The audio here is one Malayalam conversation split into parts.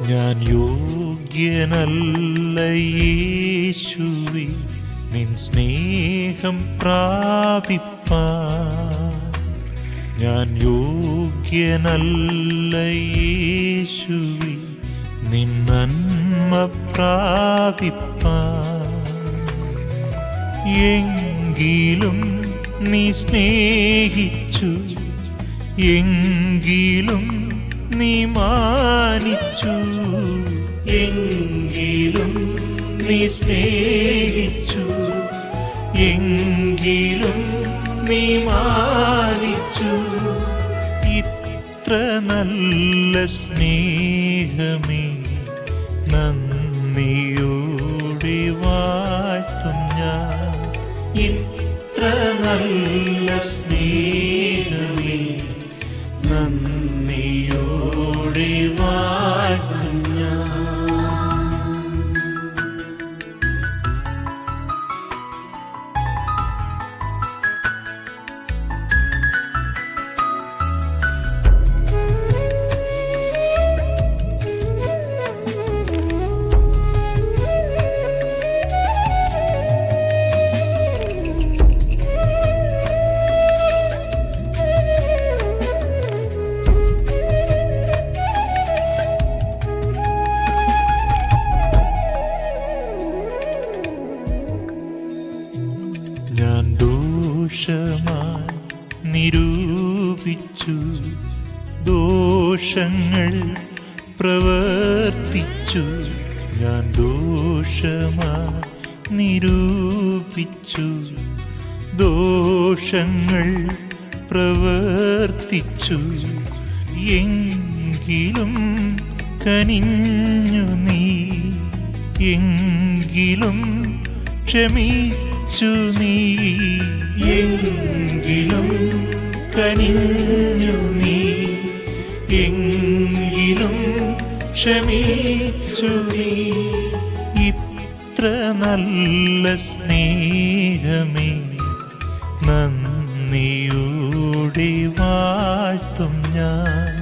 ഞാൻ യോഗ്യനല്ല യേശുവേ നിൻ സ്നേഹം പ്രാപിപ്പാൻ. ഞാൻ യോഗ്യനല്ല യേശുവേ നിൻ നന്മ പ്രാപിപ്പാൻ. എങ്കിലും നീ സ്നേഹിച്ചു, എങ്കിലും നീ മാനിച്ചു, എങ്കിലും നീ സ്നേഹിച്ചു, എങ്കിലും നീ മാനിച്ചു. ഇത്ര നല്ല സ്നേഹമേ നന്ദിയോടെ വാഴ്ത്തും ഞാൻ. ഇത്ര നല്ല സ്നേഹമേ നന്ദിയോടെ വാഴ്ത്തും ഞാൻ. ഞാൻ ദോഷമായി നിരൂപിച്ചു, ദോഷങ്ങൾ പ്രവർത്തിച്ചു. ഞാൻ ദോഷമായി നിരൂപിച്ചു, ദോഷങ്ങൾ പ്രവർത്തിച്ചു. എങ്കിലും കനിഞ്ഞു നീ, എങ്കിലും ക്ഷമിച്ചു നീ, എങ്കിലും കനിഞ്ഞു നീ, എങ്കിലും ക്ഷമിച്ചു നീ. ഇത്ര നല്ല സ്നേഹമേ നന്ദിയോടെ വാഴ്ത്തും ഞാൻ.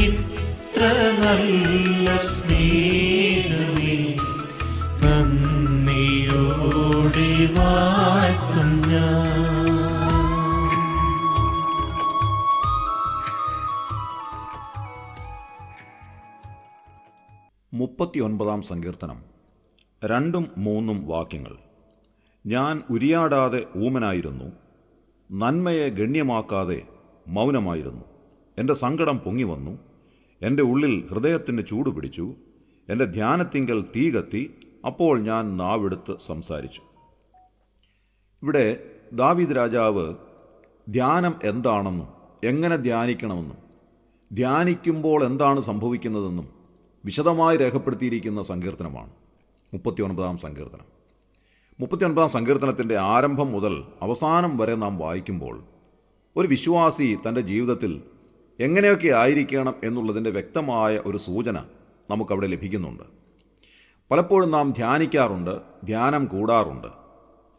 ഇത്ര നല്ല സ്നേഹമേ നന്ദിയോടെ വാഴ്ത്തും ഞാൻ. മുപ്പത്തിയൊൻപതാം സങ്കീർത്തനം 2-3 വാക്യങ്ങൾ. ഞാൻ ഉരിയാടാതെ ഊമനായിരുന്നു, നന്മയെ ഗണ്യമാക്കാതെ മൗനമായിരുന്നു. എൻ്റെ സങ്കടം പൊങ്ങി വന്നു, എൻ്റെ ഉള്ളിൽ ഹൃദയത്തിന് ചൂടുപിടിച്ചു. എൻ്റെ ധ്യാനത്തിങ്കൽ തീ കത്തി, അപ്പോൾ ഞാൻ നാവെടുത്ത് സംസാരിച്ചു. ഇവിടെ ദാവീദ് രാജാവ് ധ്യാനം എന്താണെന്നും എങ്ങനെ ധ്യാനിക്കണമെന്നും ധ്യാനിക്കുമ്പോൾ എന്താണ് സംഭവിക്കുന്നതെന്നും വിശദമായി രേഖപ്പെടുത്തിയിരിക്കുന്ന സങ്കീർത്തനമാണ് 39-ാം സങ്കീർത്തനം. 39-ാം സങ്കീർത്തനത്തിൻ്റെ ആരംഭം മുതൽ അവസാനം വരെ നാം വായിക്കുമ്പോൾ ഒരു വിശ്വാസി തൻ്റെ ജീവിതത്തിൽ എങ്ങനെയൊക്കെ ആയിരിക്കണം എന്നുള്ളതിൻ്റെ വ്യക്തമായ ഒരു സൂചന നമുക്കവിടെ ലഭിക്കുന്നുണ്ട്. പലപ്പോഴും നാം ധ്യാനിക്കാറുണ്ട്, ധ്യാനം കൂടാറുണ്ട്.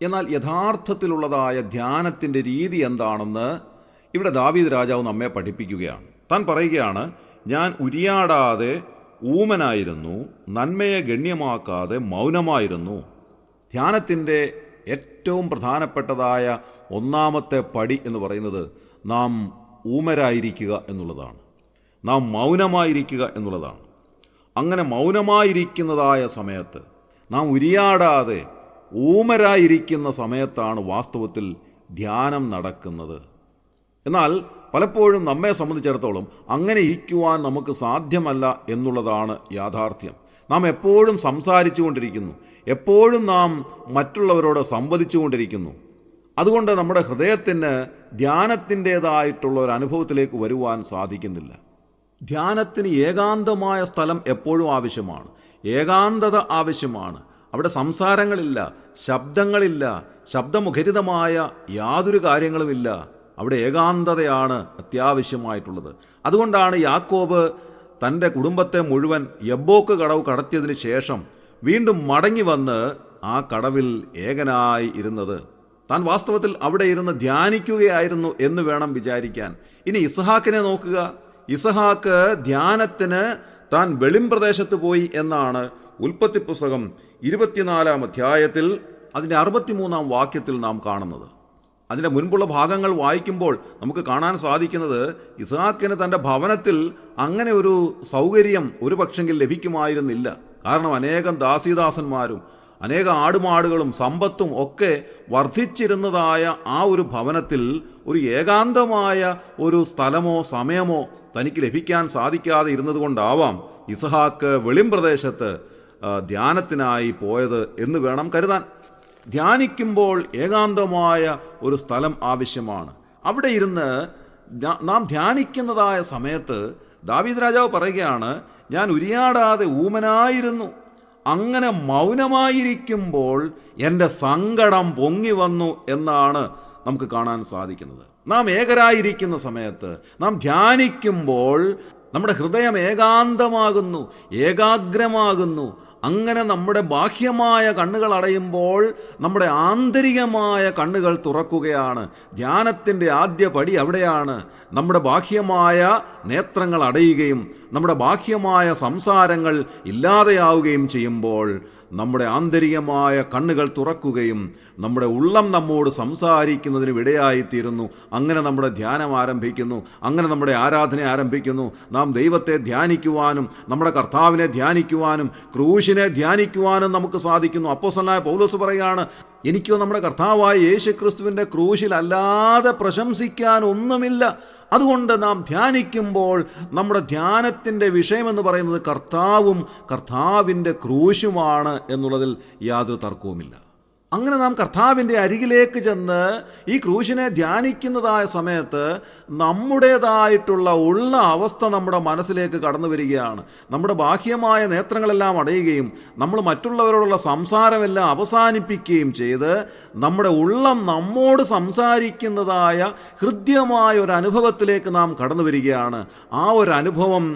എന്നാൽ യഥാർത്ഥത്തിലുള്ളതായ ധ്യാനത്തിൻ്റെ രീതി എന്താണെന്ന് ഇവിടെ ദാവീദ് രാജാവ് നമ്മെ പഠിപ്പിക്കുകയാണ്. താൻ പറയുകയാണ്, ഞാൻ ഉരിയാടാതെ ഊമനായിരുന്നു, നന്മയെ ഗണ്യമാക്കാതെ മൗനമായിരുന്നു. ധ്യാനത്തിൻ്റെ ഏറ്റവും പ്രധാനപ്പെട്ടതായ ഒന്നാമത്തെ പടി എന്ന് പറയുന്നത് നാം ഊമരായിരിക്കുക എന്നുള്ളതാണ്, നാം മൗനമായിരിക്കുക എന്നുള്ളതാണ്. അങ്ങനെ മൗനമായിരിക്കുന്നതായ സമയത്ത്, നാം ഉരിയാടാതെ ഊമരായിരിക്കുന്ന സമയത്താണ് വാസ്തവത്തിൽ ധ്യാനം നടക്കുന്നത്. എന്നാൽ പലപ്പോഴും നമ്മെ സംബന്ധിച്ചിടത്തോളം അങ്ങനെ ഇരിക്കുവാൻ നമുക്ക് സാധ്യമല്ല എന്നുള്ളതാണ് യാഥാർത്ഥ്യം. നാം എപ്പോഴും സംസാരിച്ചു കൊണ്ടിരിക്കുന്നു, എപ്പോഴും നാം മറ്റുള്ളവരോട് സംവദിച്ചു കൊണ്ടിരിക്കുന്നു. അതുകൊണ്ട് നമ്മുടെ ഹൃദയത്തിന് ധ്യാനത്തിൻ്റേതായിട്ടുള്ള ഒരു അനുഭവത്തിലേക്ക് വരുവാൻ സാധിക്കുന്നില്ല. ധ്യാനത്തിന് ഏകാന്തമായ സ്ഥലം എപ്പോഴും ആവശ്യമാണ്, ഏകാന്തത ആവശ്യമാണ്. അവിടെ സംസാരങ്ങളില്ല, ശബ്ദങ്ങളില്ല, ശബ്ദമുഖരിതമായ യാതൊരു കാര്യങ്ങളുമില്ല. അവിടെ ഏകാന്തതയാണ് അത്യാവശ്യമായിട്ടുള്ളത്. അതുകൊണ്ടാണ് യാക്കോബ് തൻ്റെ കുടുംബത്തെ മുഴുവൻ യബ്ബോക്ക് കടവ് കടത്തിയതിന് ശേഷം വീണ്ടും മടങ്ങി വന്ന് ആ കടവിൽ ഏകനായി ഇരുന്നത്. താൻ വാസ്തവത്തിൽ അവിടെ ഇരുന്ന് ധ്യാനിക്കുകയായിരുന്നു എന്ന് വേണം വിചാരിക്കാൻ. ഇനി ഇസ്ഹാക്കിനെ നോക്കുക. ഇസ്ഹാക്ക് ധ്യാനത്തിന് താൻ വെളിംപ്രദേശത്ത് പോയി എന്നാണ് ഉൽപ്പത്തി പുസ്തകം 24-ാം അധ്യായത്തിൽ അതിൻ്റെ 63-ാം വാക്യത്തിൽ നാം കാണുന്നത്. അതിൻ്റെ മുൻപുള്ള ഭാഗങ്ങൾ വായിക്കുമ്പോൾ നമുക്ക് കാണാൻ സാധിക്കുന്നത് ഇസ്ഹാക്കിന് തൻ്റെ ഭവനത്തിൽ അങ്ങനെ ഒരു സൗകര്യം ഒരു പക്ഷെങ്കിൽ ലഭിക്കുമായിരുന്നില്ല. കാരണം അനേകം ദാസീദാസന്മാരും അനേക ആടുമാടുകളും സമ്പത്തും ഒക്കെ വർദ്ധിച്ചിരുന്നതായ ആ ഒരു ഭവനത്തിൽ ഒരു ഏകാന്തമായ ഒരു സ്ഥലമോ സമയമോ തനിക്ക് ലഭിക്കാൻ സാധിക്കാതെ ഇരുന്നതുകൊണ്ടാവാം ഇസ്ഹാക്ക് വെളിംപ്രദേശത്ത് ധ്യാനത്തിനായി പോയത് എന്ന് വേണം കരുതാൻ. ധ്യാനിക്കുമ്പോൾ ഏകാന്തമായ ഒരു സ്ഥലം ആവശ്യമാണ്. അവിടെ ഇരുന്ന് നാം ധ്യാനിക്കുന്നതായ സമയത്ത് ദാവീദ് രാജാവ് പറയുകയാണ്, ഞാൻ ഉരിയാടാതെ ഊമനായിരുന്നു, അങ്ങനെ മൗനമായിരിക്കുമ്പോൾ എൻ്റെ സങ്കടം പൊങ്ങി വന്നു എന്നാണ് നമുക്ക് കാണാൻ സാധിക്കുന്നത്. നാം ഏകരായിരിക്കുന്ന സമയത്ത് നാം ധ്യാനിക്കുമ്പോൾ നമ്മുടെ ഹൃദയം ഏകാന്തമാകുന്നു, ഏകാഗ്രമാകുന്നു. അങ്ങനെ നമ്മുടെ ബാഹ്യമായ കണ്ണുകൾ അടയുമ്പോൾ നമ്മുടെ ആന്തരികമായ കണ്ണുകൾ തുറക്കുകയാണ്. ധ്യാനത്തിൻ്റെ ആദ്യ പടി അവിടെയാണ്. നമ്മുടെ ബാഹ്യമായ നേത്രങ്ങൾ അടയുകയും നമ്മുടെ ബാഹ്യമായ സംസാരങ്ങൾ ഇല്ലാതെയാവുകയും ചെയ്യുമ്പോൾ നമ്മുടെ ആന്തരികമായ കണ്ണുകൾ തുറക്കുകയും നമ്മുടെ ഉള്ളം നമ്മോട് സംസാരിക്കുന്നതിന് വിടയായിത്തീരുന്നു. അങ്ങനെ നമ്മുടെ ധ്യാനം ആരംഭിക്കുന്നു, അങ്ങനെ നമ്മുടെ ആരാധന ആരംഭിക്കുന്നു. നാം ദൈവത്തെ ധ്യാനിക്കുവാനും നമ്മുടെ കർത്താവിനെ ധ്യാനിക്കുവാനും ക്രൂശിനെ ധ്യാനിക്കുവാനും നമുക്ക് സാധിക്കുന്നു. അപ്പോസ്തലനായ പൗലോസ് പറയുകയാണ്, എനിക്കോ നമ്മുടെ കർത്താവായ യേശുക്രിസ്തുവിൻ്റെ ക്രൂശിൽ അല്ലാതെ പ്രശംസിക്കാൻ ഒന്നുമില്ല. അതുകൊണ്ട് നാം ധ്യാനിക്കുമ്പോൾ നമ്മുടെ ധ്യാനത്തിൻ്റെ വിഷയമെന്ന് പറയുന്നത് കർത്താവും കർത്താവിൻ്റെ ക്രൂശുമാണ് എന്നുള്ളതിൽ യാതൊരു തർക്കവുമില്ല. അങ്ങനെ നാം കർത്താവിൻ്റെ അരികിലേക്ക് ചെന്ന് ഈ ക്രൂശിനെ ധ്യാനിക്കുന്നതായ സമയത്ത് നമ്മുടേതായിട്ടുള്ള ഉള്ള അവസ്ഥ നമ്മുടെ മനസ്സിലേക്ക് കടന്നു വരികയാണ്. നമ്മുടെ ബാഹ്യമായ നേത്രങ്ങളെല്ലാം അടയുകയും നമ്മൾ മറ്റുള്ളവരോടുള്ള സംസാരമെല്ലാം അവസാനിപ്പിക്കുകയും ചെയ്ത് നമ്മുടെ ഉള്ളം നമ്മോട് സംസാരിക്കുന്നതായ ഹൃദ്യമായ ഒരു അനുഭവത്തിലേക്ക് നാം കടന്നു വരികയാണ്. ആ ഒരു അനുഭവം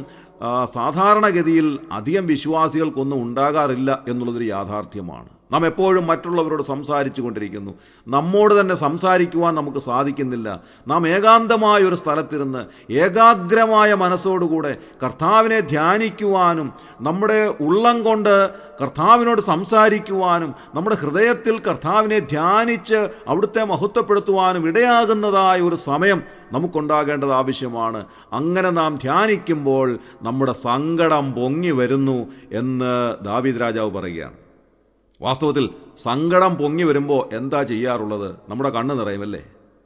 സാധാരണഗതിയിൽ അധികം വിശ്വാസികൾക്കൊന്നും ഉണ്ടാകാറില്ല എന്നുള്ളതൊരു യാഥാർത്ഥ്യമാണ്. നാം എപ്പോഴും മറ്റുള്ളവരോട് സംസാരിച്ചു കൊണ്ടിരിക്കുന്നു, നമ്മോട് തന്നെ സംസാരിക്കുവാൻ നമുക്ക് സാധിക്കുന്നില്ല. നാം ഏകാന്തമായ ഒരു സ്ഥലത്തിരുന്ന് ഏകാഗ്രമായ മനസ്സോടുകൂടെ കർത്താവിനെ ധ്യാനിക്കുവാനും നമ്മുടെ ഉള്ളം കൊണ്ട് കർത്താവിനോട് സംസാരിക്കുവാനും നമ്മുടെ ഹൃദയത്തിൽ കർത്താവിനെ ധ്യാനിച്ച് അവിടുത്തെ മഹത്വപ്പെടുത്തുവാനും ഇടയാകുന്നതായ ഒരു സമയം നമുക്കുണ്ടാകേണ്ടത് ആവശ്യമാണ്. അങ്ങനെ നാം ധ്യാനിക്കുമ്പോൾ നമ്മുടെ സങ്കടം പൊങ്ങി വരുന്നു എന്ന് ദാവീദ് രാജാവ് പറയുകയാണ്. വാസ്തവത്തിൽ സങ്കടം പൊങ്ങി വരുമ്പോൾ എന്താ ചെയ്യാറുള്ളത്? നമ്മുടെ കണ്ണ് നിറയുമല്ലേ?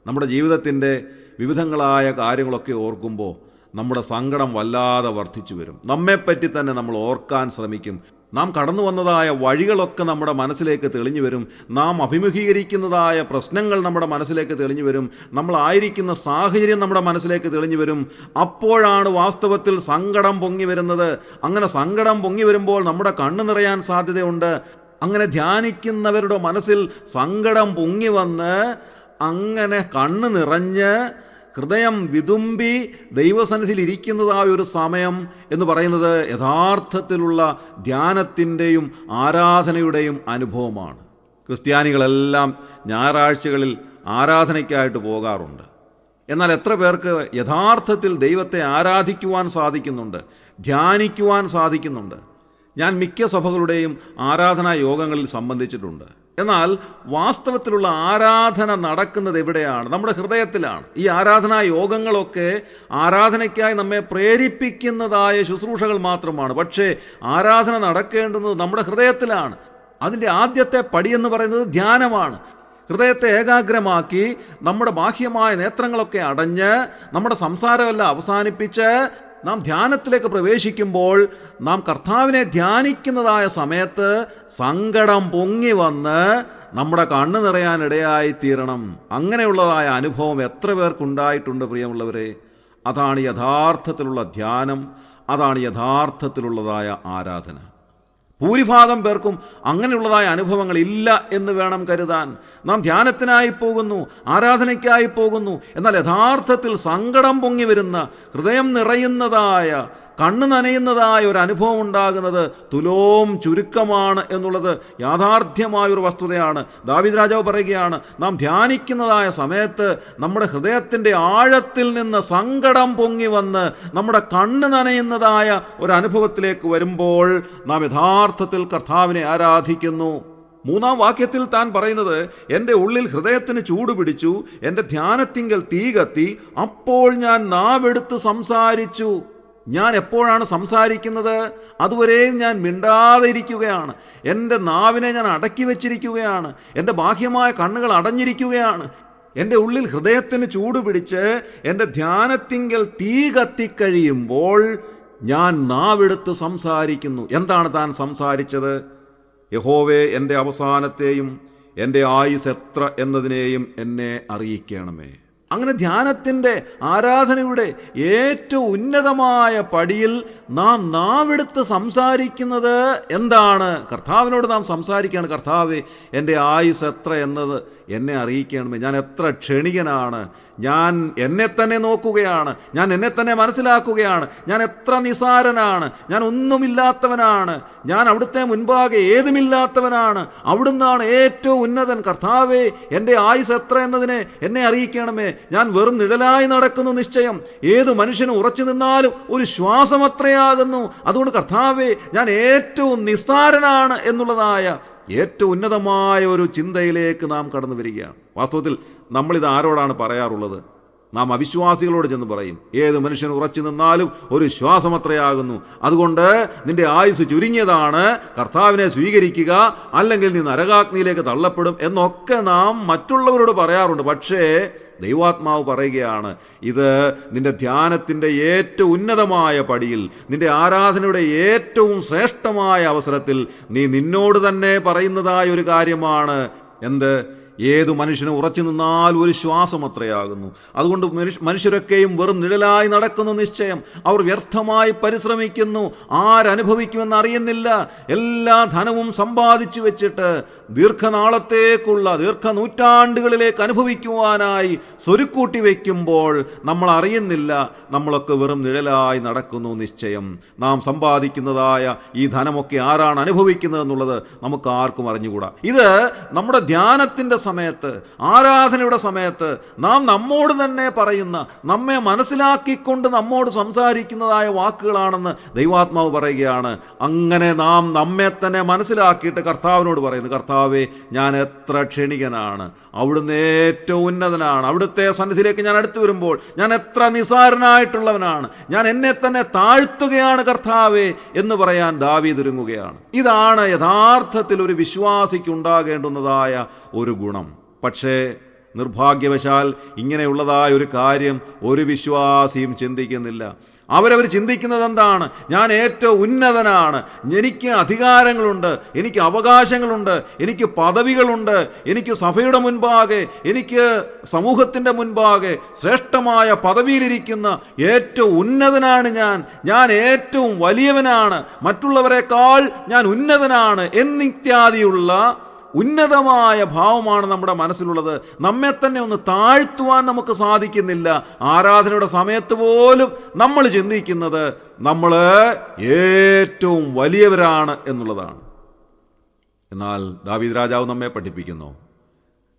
നമ്മുടെ ജീവിതത്തിൻ്റെ വിവിധങ്ങളായ കാര്യങ്ങളൊക്കെ ഓർക്കുമ്പോൾ നമ്മുടെ സങ്കടം വല്ലാതെ വർദ്ധിച്ചു വരും. നമ്മെപ്പറ്റി തന്നെ നമ്മൾ ഓർക്കാൻ ശ്രമിക്കും. നാം കടന്നു വന്നതായ വഴികളൊക്കെ നമ്മുടെ മനസ്സിലേക്ക് തെളിഞ്ഞു വരും. നാം അഭിമുഖീകരിക്കുന്നതായ പ്രശ്നങ്ങൾ നമ്മുടെ മനസ്സിലേക്ക് തെളിഞ്ഞു വരും. നമ്മളായിരിക്കുന്ന സാഹചര്യം നമ്മുടെ മനസ്സിലേക്ക് തെളിഞ്ഞു വരും. അപ്പോഴാണ് വാസ്തവത്തിൽ സങ്കടം പൊങ്ങി വരുന്നത്. അങ്ങനെ സങ്കടം പൊങ്ങി വരുമ്പോൾ നമ്മുടെ കണ്ണ് നിറയാൻ സാധ്യതയുണ്ട്. അങ്ങനെ ധ്യാനിക്കുന്നവരുടെ മനസ്സിൽ സങ്കടം പൊങ്ങി വന്ന് അങ്ങനെ കണ്ണ് നിറഞ്ഞ് ഹൃദയം വിതുമ്പി ദൈവസന്നിധിയിൽ ഇരിക്കുന്നതായ ഒരു സമയം എന്ന് പറയുന്നത് യഥാർത്ഥത്തിലുള്ള ധ്യാനത്തിൻ്റെയും ആരാധനയുടെയും അനുഭവമാണ്. ക്രിസ്ത്യാനികളെല്ലാം ഞായറാഴ്ചകളിൽ ആരാധനയ്ക്കായിട്ട് പോകാറുണ്ട്. എന്നാൽ എത്ര പേർക്ക് യഥാർത്ഥത്തിൽ ദൈവത്തെ ആരാധിക്കുവാൻ സാധിക്കുന്നുണ്ട്, ധ്യാനിക്കുവാൻ സാധിക്കുന്നുണ്ട്? ഞാൻ മിക്ക സഭകളുടെയും ആരാധനാ യോഗങ്ങളിൽ സംബന്ധിച്ചിട്ടുണ്ട്. എന്നാൽ വാസ്തവത്തിലുള്ള ആരാധന നടക്കുന്നത് എവിടെയാണ്? നമ്മുടെ ഹൃദയത്തിലാണ്. ഈ ആരാധനാ യോഗങ്ങളൊക്കെ ആരാധനയ്ക്കായി നമ്മെ പ്രേരിപ്പിക്കുന്നതായ ശുശ്രൂഷകൾ മാത്രമാണ്. പക്ഷേ ആരാധന നടക്കേണ്ടുന്നത് നമ്മുടെ ഹൃദയത്തിലാണ്. അതിൻ്റെ ആദ്യത്തെ പടിയെന്ന് പറയുന്നത് ധ്യാനമാണ്. ഹൃദയത്തെ ഏകാഗ്രമാക്കി നമ്മുടെ ബാഹ്യമായ നേത്രങ്ങളൊക്കെ അടഞ്ഞ് നമ്മുടെ സംസാരമെല്ലാം അവസാനിപ്പിച്ച് നാം ധ്യാനത്തിലേക്ക് പ്രവേശിക്കുമ്പോൾ നാം കർത്താവിനെ ധ്യാനിക്കുന്നതായ സമയത്ത് സങ്കടം പൊങ്ങി വന്ന് നമ്മുടെ കണ്ണ് നിറയാനിടയായിത്തീരണം. അങ്ങനെയുള്ളതായ അനുഭവം എത്ര പേർക്കുണ്ടായിട്ടുണ്ട് പ്രിയമുള്ളവരെ? അതാണ് യഥാർത്ഥത്തിലുള്ള ധ്യാനം, അതാണ് യഥാർത്ഥത്തിലുള്ളതായ ആരാധന. ഭൂരിഭാഗം പേർക്കും അങ്ങനെയുള്ളതായ അനുഭവങ്ങൾ ഇല്ല എന്ന് വേണം കരുതാൻ. നാം ധ്യാനത്തിനായി പോകുന്നു, ആരാധനയ്ക്കായി പോകുന്നു. എന്നാൽ യഥാർത്ഥത്തിൽ സങ്കടം പൊങ്ങി വരുന്ന, ഹൃദയം നിറയുന്നതായ കണ്ണ് നനയുന്നതായ ഒരു അനുഭവം ഉണ്ടാകുന്നത് തുലോം ചുരുക്കമാണ് എന്നുള്ളത് യാഥാർത്ഥ്യമായൊരു വസ്തുതയാണ്. ദാവീദ് രാജാവ് പറയുകയാണ്, നാം ധ്യാനിക്കുന്നതായ സമയത്ത് നമ്മുടെ ഹൃദയത്തിൻ്റെ ആഴത്തിൽ നിന്ന് സങ്കടം പൊങ്ങി വന്ന് നമ്മുടെ കണ്ണ് നനയുന്നതായ ഒരു അനുഭവത്തിലേക്ക് വരുമ്പോൾ നാം യഥാർത്ഥത്തിൽ കർത്താവിനെ ആരാധിക്കുന്നു. 3-ാം വാക്യത്തിൽ താൻ പറയുന്നത്, എൻ്റെ ഉള്ളിൽ ഹൃദയത്തിന് ചൂടുപിടിച്ചു, എൻ്റെ ധ്യാനത്തിങ്കൽ തീ കത്തി, അപ്പോൾ ഞാൻ നാവെടുത്ത് സംസാരിച്ചു. ഞാൻ എപ്പോഴാണ് സംസാരിക്കുന്നത്? അതുവരെയും ഞാൻ മിണ്ടാതെ ഇരിക്കുകയാണ്. എൻ്റെ നാവിനെ ഞാൻ അടക്കി വച്ചിരിക്കുകയാണ്. എൻ്റെ ബാഹ്യമായ കണ്ണുകൾ അടഞ്ഞിരിക്കുകയാണ്. എൻ്റെ ഉള്ളിൽ ഹൃദയത്തിന് ചൂടുപിടിച്ച് എൻ്റെ ധ്യാനത്തിങ്കൽ തീ കത്തിക്കഴിയുമ്പോൾ ഞാൻ നാവെടുത്ത് സംസാരിക്കുന്നു. എന്താണ് താൻ സംസാരിച്ചത്? യഹോവേ, എൻ്റെ അവസാനത്തെയും എൻ്റെ ആയുസ് എത്ര എന്നതിനെയും എന്നെ അറിയിക്കണമേ. അങ്ങനെ ധ്യാനത്തിൻ്റെ, ആരാധനയുടെ ഏറ്റവും ഉന്നതമായ പടിയിൽ നാം നാവെടുത്ത് സംസാരിക്കുന്നത് എന്താണ്? കർത്താവിനോട് നാം സംസാരിക്കുകയാണ്. കർത്താവേ, എൻ്റെ ആയുസ് എത്ര എന്നത് എന്നെ അറിയിക്കണമേ. ഞാൻ എത്ര ക്ഷണികനാണ്. ഞാൻ എന്നെ തന്നെ നോക്കുകയാണ്. ഞാൻ എന്നെ തന്നെ മനസ്സിലാക്കുകയാണ്. ഞാൻ എത്ര നിസാരനാണ്. ഞാൻ ഒന്നുമില്ലാത്തവനാണ്. ഞാൻ അവിടുത്തെ മുൻപാകെ ഏതുമില്ലാത്തവനാണ്. അവിടുന്നാണ് ഏറ്റവും ഉന്നതൻ. കർത്താവേ, എൻ്റെ ആയുസ് എത്ര എന്നതിനെ എന്നെ അറിയിക്കണമേ. ഞാൻ വെറും നിഴലായി നടക്കുന്നു നിശ്ചയം. ഏതു മനുഷ്യനും ഉറച്ചു നിന്നാലും ഒരു ശ്വാസം അത്രയാകുന്നു. അതുകൊണ്ട് കർത്താവേ, ഞാൻ ഏറ്റവും നിസ്സാരനാണ് എന്നുള്ളതായ ഏറ്റവും ഉന്നതമായ ഒരു ചിന്തയിലേക്ക് നാം കടന്നു വരികയാണ്. വാസ്തവത്തിൽ നമ്മളിത് ആരോടാണ് പറയാറുള്ളത്? നാം അവിശ്വാസികളോട് ചെന്ന് പറയും, ഏത് മനുഷ്യൻ ഉറച്ചു നിന്നാലും ഒരു ശ്വാസം അത്രയാകുന്നു. അതുകൊണ്ട് നിന്റെ ആയുസ് ചുരുങ്ങിയതാണ്, കർത്താവിനെ സ്വീകരിക്കുക, അല്ലെങ്കിൽ നീ നരകാഗ്നിയിലേക്ക് തള്ളപ്പെടും എന്നൊക്കെ നാം മറ്റുള്ളവരോട് പറയാറുണ്ട്. പക്ഷേ ദൈവാത്മാവ് പറയുകയാണ്, ഇത് നിന്റെ ധ്യാനത്തിൻ്റെ ഏറ്റവും ഉന്നതമായ പടിയിൽ, നിന്റെ ആരാധനയുടെ ഏറ്റവും ശ്രേഷ്ഠമായ അവസരത്തിൽ നീ നിന്നോട് തന്നെ പറയുന്നതായ ഒരു കാര്യമാണ്. എന്ത്? ഏതു മനുഷ്യനും ഉറച്ചു നിന്നാൽ ഒരു ശ്വാസം അത്രയാകുന്നു. അതുകൊണ്ട് മനുഷ്യരൊക്കെയും വെറും നിഴലായി നടക്കുന്നു നിശ്ചയം. അവർ വ്യർത്ഥമായി പരിശ്രമിക്കുന്നു, ആരനുഭവിക്കുമെന്ന് അറിയുന്നില്ല. എല്ലാ ധനവും സമ്പാദിച്ചു വെച്ചിട്ട് ദീർഘനൂറ്റാണ്ടുകളിലേക്ക് അനുഭവിക്കുവാനായി സ്വരുക്കൂട്ടി വയ്ക്കുമ്പോൾ നമ്മൾ അറിയുന്നില്ല, നമ്മളൊക്കെ വെറും നിഴലായി നടക്കുന്നു നിശ്ചയം. നാം സമ്പാദിക്കുന്നതായ ഈ ധനമൊക്കെ ആരാണ് അനുഭവിക്കുന്നത് എന്നുള്ളത് നമുക്ക് ആർക്കും അറിഞ്ഞുകൂടാ. ഇത് നമ്മുടെ ധ്യാനത്തിൻ്റെ സമയത്ത്, ആരാധനയുടെ സമയത്ത് നാം നമ്മോട് തന്നെ പറയുന്ന, നമ്മെ മനസ്സിലാക്കിക്കൊണ്ട് നമ്മോട് സംസാരിക്കുന്നതായ വാക്കുകളാണെന്ന് ദൈവാത്മാവ് പറയുകയാണ്. അങ്ങനെ നാം നമ്മെ തന്നെ മനസ്സിലാക്കിയിട്ട് കർത്താവിനോട് പറയുന്നു, കർത്താവേ, ഞാൻ എത്ര ക്ഷണികനാണ്. അവിടുന്ന് ഏറ്റവും ഉന്നതനാണ്. അവിടുത്തെ സന്നിധിയിലേക്ക് ഞാൻ അടുത്തു വരുമ്പോൾ ഞാൻ എത്ര നിസാരനായിട്ടുള്ളവനാണ്. ഞാൻ എന്നെ തന്നെ താഴ്ത്തുകയാണ് കർത്താവേ എന്ന് പറയാൻ ദാവീദ് ഒരുങ്ങുകയാണ്. ഇതാണ് യഥാർത്ഥത്തിൽ ഒരു വിശ്വാസിക്ക് ഉണ്ടാകേണ്ടുന്നതായ ഒരു ഗുണം. പക്ഷേ നിർഭാഗ്യവശാൽ ഇങ്ങനെയുള്ളതായ ഒരു കാര്യം ഒരു വിശ്വാസിയും ചിന്തിക്കുന്നില്ല. അവരവർ ചിന്തിക്കുന്നത് എന്താണ്? ഞാൻ ഏറ്റവും ഉന്നതനാണ്, എനിക്ക് അധികാരങ്ങളുണ്ട്, എനിക്ക് അവകാശങ്ങളുണ്ട്, എനിക്ക് പദവികളുണ്ട്, എനിക്ക് സഭയുടെ മുൻപാകെ, എനിക്ക് സമൂഹത്തിൻ്റെ മുൻപാകെ ശ്രേഷ്ഠമായ പദവിയിലിരിക്കുന്ന ഏറ്റവും ഉന്നതനാണ് ഞാൻ ഏറ്റവും വലിയവനാണ്, മറ്റുള്ളവരെക്കാൾ ഞാൻ ഉന്നതനാണ് എന്നിത്യാദിയുള്ള ഉന്നതമായ ഭാവമാണ് നമ്മുടെ മനസ്സിലുള്ളത്. നമ്മെ തന്നെ ഒന്ന് താഴ്ത്തുവാൻ നമുക്ക് സാധിക്കുന്നില്ല. ആരാധനയുടെ സമയത്ത് പോലും നമ്മൾ ചിന്തിക്കുന്നത് നമ്മൾ ഏറ്റവും വലിയവരാണ് എന്നുള്ളതാണ്. എന്നാൽ ദാവീദ് രാജാവ് നമ്മെ പഠിപ്പിക്കുന്നു,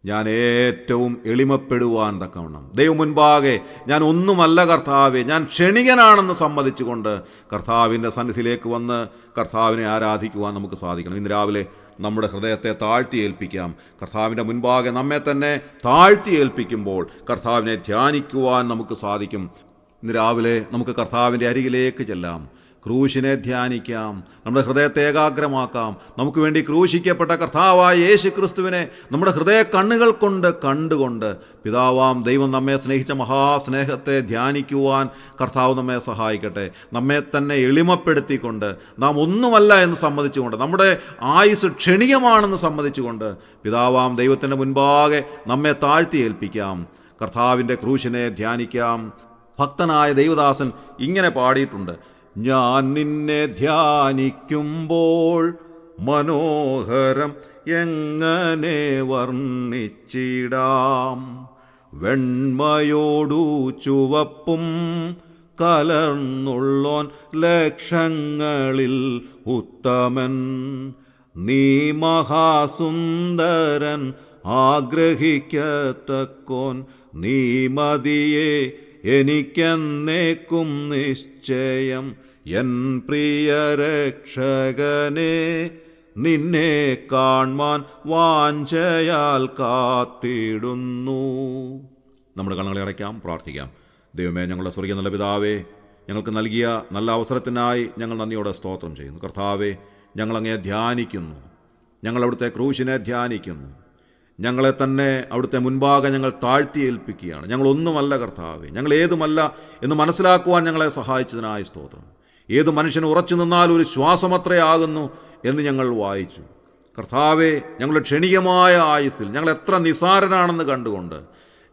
ഞാൻ ഏറ്റവും എളിമപ്പെടുവാൻ തക്കവണ്ണം ദൈവം മുൻപാകെ ഞാൻ ഒന്നുമല്ല കർത്താവേ, ഞാൻ ക്ഷണികനാണെന്ന് സമ്മതിച്ചുകൊണ്ട് കർത്താവിൻ്റെ സന്നിധിയിലേക്ക് വന്ന് കർത്താവിനെ ആരാധിക്കുവാൻ നമുക്ക് സാധിക്കണം. ഇന്ന് രാവിലെ നമ്മുടെ ഹൃദയത്തെ താഴ്ത്തി ഏൽപ്പിക്കാം. കർത്താവിൻ്റെ മുൻപാകെ നമ്മെ തന്നെ താഴ്ത്തി ഏൽപ്പിക്കുമ്പോൾ കർത്താവിനെ ധ്യാനിക്കുവാൻ നമുക്ക് സാധിക്കും. ഇന്ന് രാവിലെ നമുക്ക് കർത്താവിൻ്റെ അരികിലേക്ക് ചെല്ലാം, ക്രൂശിനെ ധ്യാനിക്കാം, നമ്മുടെ ഹൃദയത്തെ ഏകാഗ്രമാക്കാം. നമുക്ക് വേണ്ടി ക്രൂശിക്കപ്പെട്ട കർത്താവായ യേശു ക്രിസ്തുവിനെ നമ്മുടെ ഹൃദയ കണ്ണുകൾ കൊണ്ട് കണ്ടുകൊണ്ട് പിതാവാം ദൈവം നമ്മെ സ്നേഹിച്ച മഹാസ്നേഹത്തെ ധ്യാനിക്കുവാൻ കർത്താവ് നമ്മെ സഹായിക്കട്ടെ. നമ്മെ തന്നെ എളിമപ്പെടുത്തിക്കൊണ്ട്, നാം ഒന്നുമല്ല എന്ന് സമ്മതിച്ചുകൊണ്ട്, നമ്മുടെ ആയുസ് ക്ഷണികമാണെന്ന് സമ്മതിച്ചുകൊണ്ട് പിതാവാം ദൈവത്തിൻ്റെ മുൻപാകെ നമ്മെ താഴ്ത്തി ഏൽപ്പിക്കാം. കർത്താവിൻ്റെ ക്രൂശിനെ ധ്യാനിക്കാം. ഭക്തനായ ദൈവദാസൻ ഇങ്ങനെ പാടിയിട്ടുണ്ട്, ഞാൻ നിന്നെ ധ്യാനിക്കുമ്പോൾ മനോഹരം എങ്ങനെ വർണ്ണിച്ചിടാം. വെണ്മയോടു ചുവപ്പും കലർന്നുള്ളോൻ ലക്ഷങ്ങളിൽ ഉത്തമൻ. നീ മഹാസുന്ദരൻ ആഗ്രഹിക്കത്തക്കോൻ, നീ മതിയെ എനിക്കെന്നേക്കും നിശ്ചയം. എൻ പ്രിയ രക്ഷകനെ നിന്നെ കാൺമാൻ വാഞ്ചയാൽ കാത്തിടുന്നു. നമ്മുടെ കണ്ണുകളെ അടയ്ക്കാം, പ്രാർത്ഥിക്കാം. ദൈവമേ, ഞങ്ങളുടെ സ്വർഗീയ നല്ല പിതാവേ, ഞങ്ങൾക്ക് നൽകിയ നല്ല അവസരത്തിനായി ഞങ്ങൾ നന്ദിയോടെ സ്തോത്രം ചെയ്യുന്നു. കർത്താവേ, ഞങ്ങളങ്ങേ ധ്യാനിക്കുന്നു, ഞങ്ങൾ അവിടുത്തെ ക്രൂശിനെ ധ്യാനിക്കുന്നു. ഞങ്ങളെ തന്നെ അവിടുത്തെ മുൻപാകെ ഞങ്ങൾ താഴ്ത്തി ഏൽപ്പിക്കുകയാണ്. ഞങ്ങളൊന്നുമല്ല കർത്താവേ, ഞങ്ങൾ ഏതുമല്ല എന്ന് മനസ്സിലാക്കുവാൻ ഞങ്ങളെ സഹായിച്ചതിനായി സ്തോത്രം. ഏത് മനുഷ്യന് ഉറച്ചു നിന്നാൽ ഒരു ശ്വാസമത്രേ ആകുന്നു എന്ന് ഞങ്ങൾ വായിച്ചു. കർത്താവേ, ഞങ്ങളുടെ ക്ഷണികമായ ആയുസ്സിൽ ഞങ്ങൾ എത്ര നിസാരനാണെന്ന് കണ്ടുകൊണ്ട്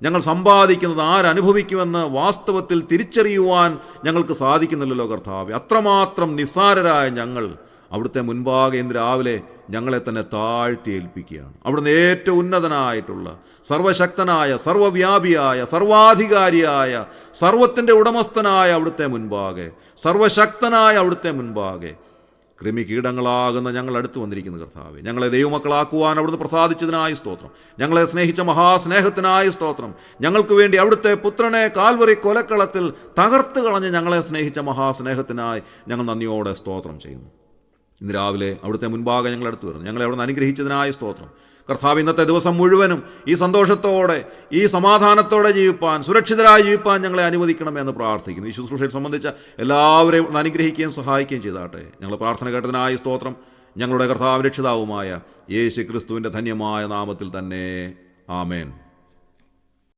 ഞങ്ങൾ സമ്പാദിക്കുന്നത് ആരനുഭവിക്കുമെന്ന് വാസ്തവത്തിൽ തിരിച്ചറിയുവാൻ ഞങ്ങൾക്ക് സാധിക്കുന്നില്ലല്ലോ കർത്താവേ. അത്രമാത്രം നിസാരരായ ഞങ്ങൾ അവിടുത്തെ മുൻപാകെ ഇന്ന് രാവിലെ ഞങ്ങളെ തന്നെ താഴ്ത്തി ഏൽപ്പിക്കുകയാണ്. അവിടുന്ന് ഏറ്റവും ഉന്നതനായിട്ടുള്ള സർവശക്തനായ, സർവവ്യാപിയായ, സർവാധികാരിയായ, സർവത്തിൻ്റെ ഉടമസ്ഥനായ അവിടുത്തെ മുൻപാകെ, സർവശക്തനായ അവിടുത്തെ മുൻപാകെ കൃമികീടങ്ങളാകുന്ന ഞങ്ങൾ അടുത്ത് വന്നിരിക്കുന്ന കർത്താവേ, ഞങ്ങളെ ദൈവമക്കളാക്കുവാൻ അവിടുന്ന് പ്രസാദിച്ചതിനായി സ്തോത്രം. ഞങ്ങളെ സ്നേഹിച്ച മഹാസ്നേഹത്തിനായി സ്തോത്രം. ഞങ്ങൾക്ക് വേണ്ടി അവിടുത്തെ പുത്രനെ കാൽവറി കൊലക്കളത്തിൽ തകർത്ത് കളഞ്ഞ് ഞങ്ങളെ സ്നേഹിച്ച മഹാസ്നേഹത്തിനായി ഞങ്ങൾ നന്ദിയോടെ സ്തോത്രം ചെയ്യുന്നു. ഇന്ന് രാവിലെ അവിടുത്തെ മുൻപാകെ ഞങ്ങൾ അടുത്ത് വരുന്നു. ഞങ്ങളെ അവിടുന്ന് അനുഗ്രഹിച്ചതിനായി സ്തോത്രം. കർത്താവ്, ഇന്നത്തെ ദിവസം മുഴുവനും ഈ സന്തോഷത്തോടെ, ഈ സമാധാനത്തോടെ ജീവിപ്പാൻ, സുരക്ഷിതരായി ജീവിപ്പാൻ ഞങ്ങളെ അനുവദിക്കണമെന്ന് പ്രാർത്ഥിക്കുന്നു. ഈ ശുശ്രൂഷയെ സംബന്ധിച്ച എല്ലാവരെയും അനുഗ്രഹിക്കുകയും സഹായിക്കുകയും ചെയ്താട്ടെ. ഞങ്ങൾ പ്രാർത്ഥന കേട്ടതിനായി സ്തോത്രം. ഞങ്ങളുടെ കർത്താവ് രക്ഷിതാവുമായ യേശു ക്രിസ്തുവിൻ്റെ ധന്യമായ നാമത്തിൽ തന്നെ. ആമേൻ.